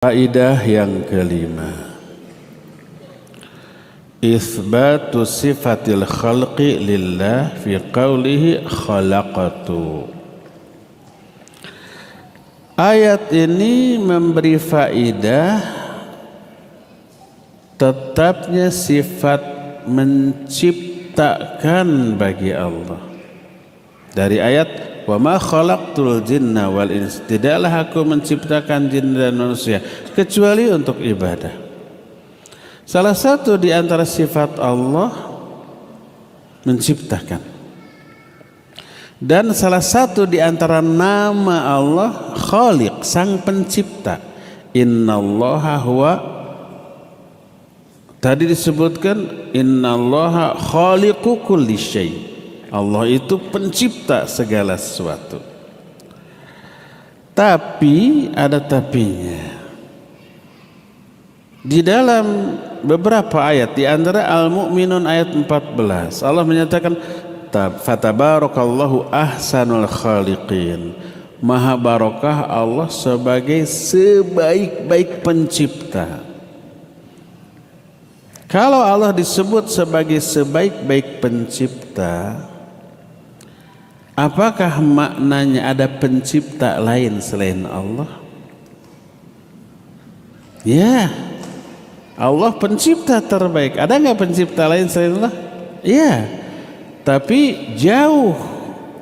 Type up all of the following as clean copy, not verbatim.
Kaidah yang kelima, Itsbatu sifatil khalqi lillah fi qawlihi khalaqatu. Ayat ini memberi faidah tetapnya sifat menciptakan bagi Allah. Dari ayat wa ma khalaqtul jinna wal ins, tidaklah aku menciptakan jin dan manusia kecuali untuk ibadah. Salah satu di antara sifat Allah menciptakan, dan salah satu di antara nama Allah Khaliq, sang pencipta. Innallaha huwa, tadi disebutkan innallaha khaliqu kulli syai'. Allah itu pencipta segala sesuatu. Tapi ada tapinya. Di dalam beberapa ayat, di antara Al-Mu'minun ayat 14, Allah menyatakan fatabarakallahu ahsanul khaliqin. Maha barokah Allah sebagai sebaik-baik pencipta. Kalau Allah disebut sebagai sebaik-baik pencipta, apakah maknanya ada pencipta lain selain Allah? Ya, Allah pencipta terbaik. Ada nggak pencipta lain selain Allah? Ya, tapi jauh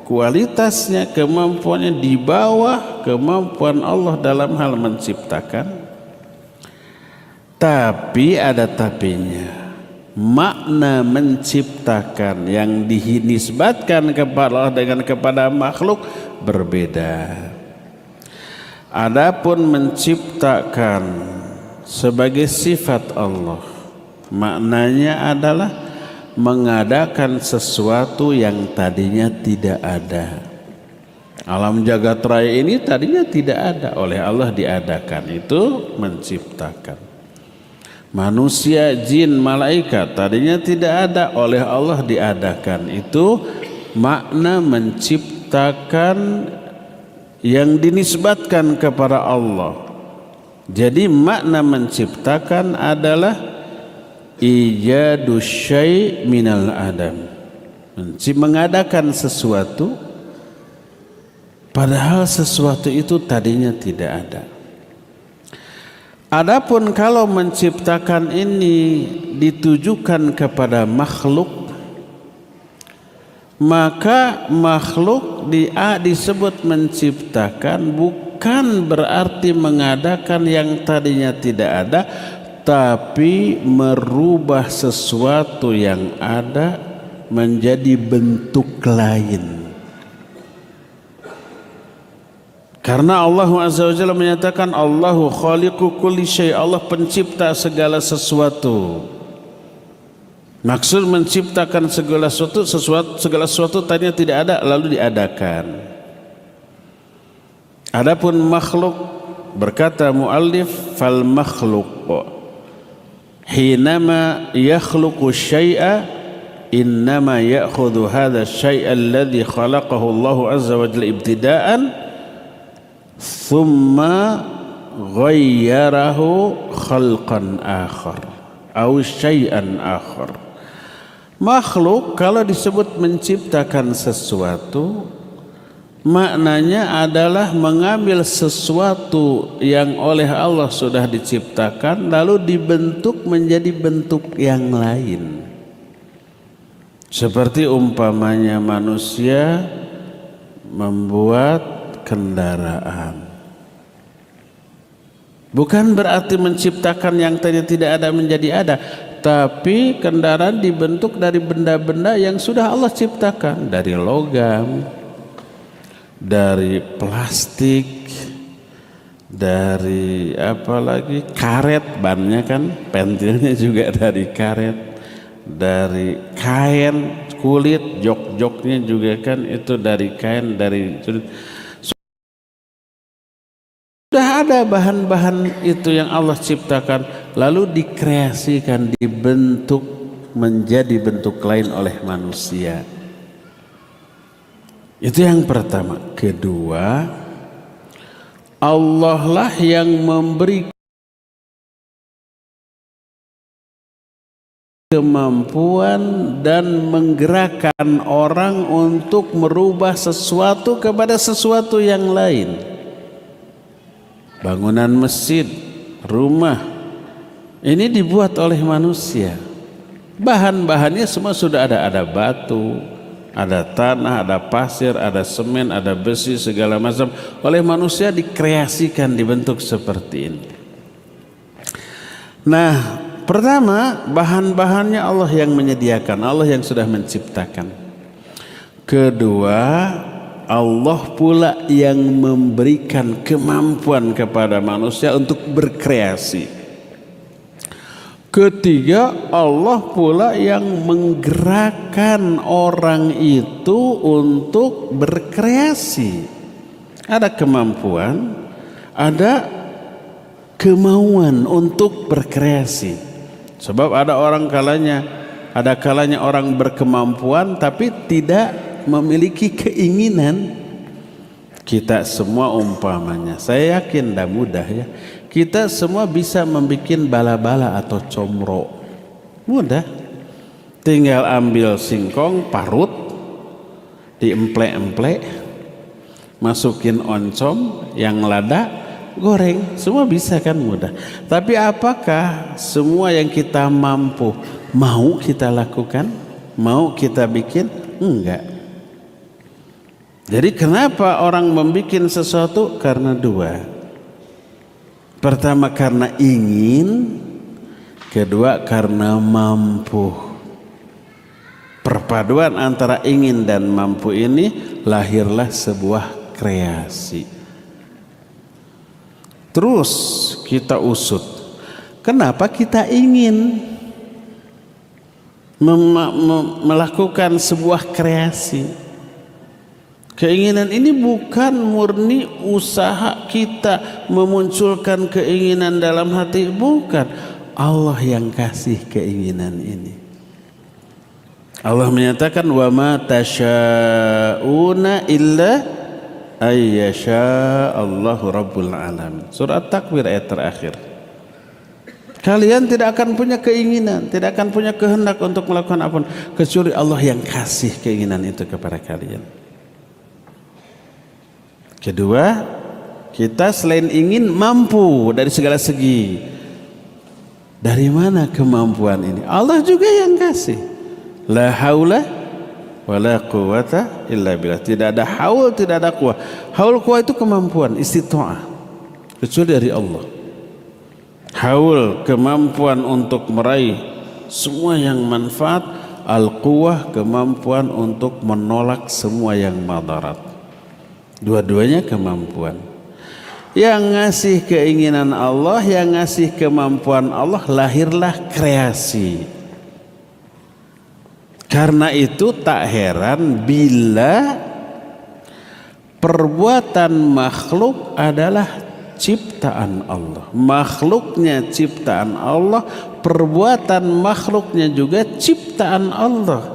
kualitasnya, kemampuannya di bawah kemampuan Allah dalam hal menciptakan. Tapi ada tapinya. Makna menciptakan yang dinisbatkan kepada Allah dengan kepada makhluk berbeda. Adapun menciptakan sebagai sifat Allah, maknanya adalah mengadakan sesuatu yang tadinya tidak ada. Alam jagat raya ini tadinya tidak ada, oleh Allah diadakan, itu menciptakan. Manusia, jin, malaikat tadinya tidak ada, oleh Allah diadakan. Itu makna menciptakan yang dinisbatkan kepada Allah. Jadi makna menciptakan adalah ijadu syai' minal adam, mengadakan sesuatu padahal sesuatu itu tadinya tidak ada. Adapun kalau menciptakan ini ditujukan kepada makhluk, maka makhluk disebut menciptakan bukan berarti mengadakan yang tadinya tidak ada, tapi merubah sesuatu yang ada menjadi bentuk lain. Karena Allah Azza wa Jalla menyatakan Allahu khaliqu kulli syai', Allah pencipta segala sesuatu. Maksud menciptakan segala sesuatu tadinya tidak ada lalu diadakan. Adapun makhluk, berkata muallif, fal makhluk hinama yakhluqu syai'a innama ya'khudhu hadha syai'a alladhi khalaqahu Allah Azza wa Jalla ibtida'an thumma ghayyarahu khalqan akhar aw syai'an akhar. Makhluk kalau disebut menciptakan sesuatu, maknanya adalah mengambil sesuatu yang oleh Allah sudah diciptakan lalu dibentuk menjadi bentuk yang lain. Seperti umpamanya manusia membuat kendaraan, bukan berarti menciptakan yang tadinya tidak ada menjadi ada, tapi kendaraan dibentuk dari benda-benda yang sudah Allah ciptakan, dari logam, dari plastik, dari apa lagi, karet, bannya kan, pentilnya juga dari karet, dari kain, kulit, jok-joknya juga kan itu dari kain, dari sudah ada bahan-bahan itu yang Allah ciptakan lalu dikreasikan, dibentuk menjadi bentuk lain oleh manusia. Itu yang pertama. Kedua, Allah lah yang memberi kemampuan dan menggerakkan orang untuk merubah sesuatu kepada sesuatu yang lain. Bangunan masjid, rumah, ini dibuat oleh manusia. Bahan-bahannya semua sudah ada batu, ada tanah, ada pasir, ada semen, ada besi, segala macam oleh manusia dikreasikan dibentuk seperti ini. Nah, pertama, bahan-bahannya Allah yang menyediakan, Allah yang sudah menciptakan. Kedua, Allah pula yang memberikan kemampuan kepada manusia untuk berkreasi. Ketiga, Allah pula yang menggerakkan orang itu untuk berkreasi. Ada kemampuan, ada kemauan untuk berkreasi. Sebab ada kalanya orang berkemampuan tapi tidak memiliki keinginan. Kita semua umpamanya, saya yakin dah mudah ya, kita semua bisa membuat bala-bala atau comro. Mudah, tinggal ambil singkong, parut, diemplek-emplek, masukin oncom yang lada, goreng, semua bisa kan, mudah. Tapi apakah semua yang kita mampu mau kita lakukan, mau kita bikin? Enggak. Jadi kenapa orang membuat sesuatu? Karena dua. Pertama karena ingin, kedua karena mampu. Perpaduan antara ingin dan mampu ini lahirlah sebuah kreasi. Terus kita usut, kenapa kita ingin melakukan sebuah kreasi? Keinginan ini bukan murni usaha kita memunculkan keinginan dalam hati, bukan. Allah yang kasih keinginan ini. Allah menyatakan wa ma tasya'una illa ayyasha Allahu rabbul alamin. Surat Takwir ayat terakhir. Kalian tidak akan punya keinginan, tidak akan punya kehendak untuk melakukan apapun kecuali Allah yang kasih keinginan itu kepada kalian. Kedua, kita selain ingin, mampu dari segala segi. Dari mana kemampuan ini? Allah juga yang kasih. La haula wa la quwata illa billah. Tidak ada haul, tidak ada quwah. Haul quwah itu kemampuan, istita'ah, kecuali dari Allah. Haul, kemampuan untuk meraih semua yang manfaat. Al-quwah, kemampuan untuk menolak semua yang madarat. Dua-duanya kemampuan. Yang ngasih keinginan Allah, yang ngasih kemampuan Allah, lahirlah kreasi. Karena itu tak heran bila perbuatan makhluk adalah ciptaan Allah. Makhluknya ciptaan Allah, perbuatan makhluknya juga ciptaan Allah.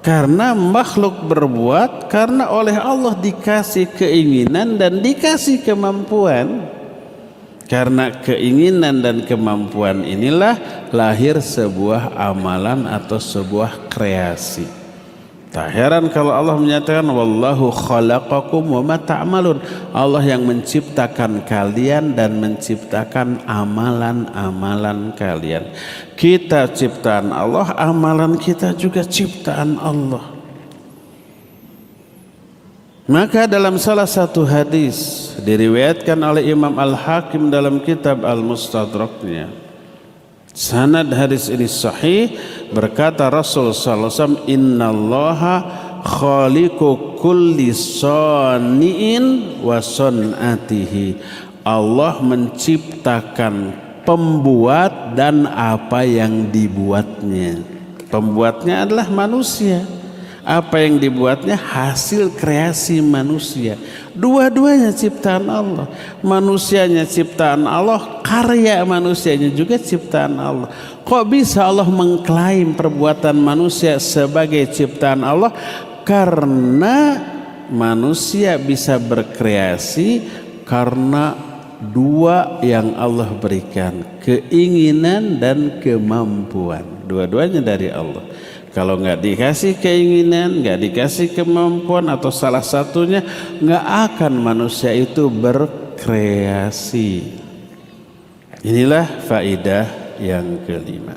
Karena makhluk berbuat, karena oleh Allah dikasih keinginan dan dikasih kemampuan. Karena keinginan dan kemampuan inilah lahir sebuah amalan atau sebuah kreasi. Tak heran kalau Allah menyatakan wallahu khalaqakum wa ma ta'malun. Allah yang menciptakan kalian dan menciptakan amalan-amalan kalian. Kita ciptaan Allah, amalan kita juga ciptaan Allah. Maka dalam salah satu hadis diriwayatkan oleh Imam Al-Hakim dalam kitab Al-Mustadraknya, sanad hadis ini sahih, berkata Rasul sallallahu alaihi wasallam, innallaha khaliqu kulli sani'in wa sun'atihi. Allah menciptakan pembuat dan apa yang dibuatnya. Pembuatnya adalah manusia. Apa yang dibuatnya hasil kreasi manusia. Dua-duanya ciptaan Allah. Manusianya ciptaan Allah, karya manusianya juga ciptaan Allah. Kok bisa Allah mengklaim perbuatan manusia sebagai ciptaan Allah? Karena manusia bisa berkreasi karena dua yang Allah berikan, keinginan dan kemampuan. dua-duanya dari Allah. Kalau nggak dikasih keinginan, nggak dikasih kemampuan atau salah satunya, nggak akan manusia itu berkreasi. Inilah faedah yang kelima.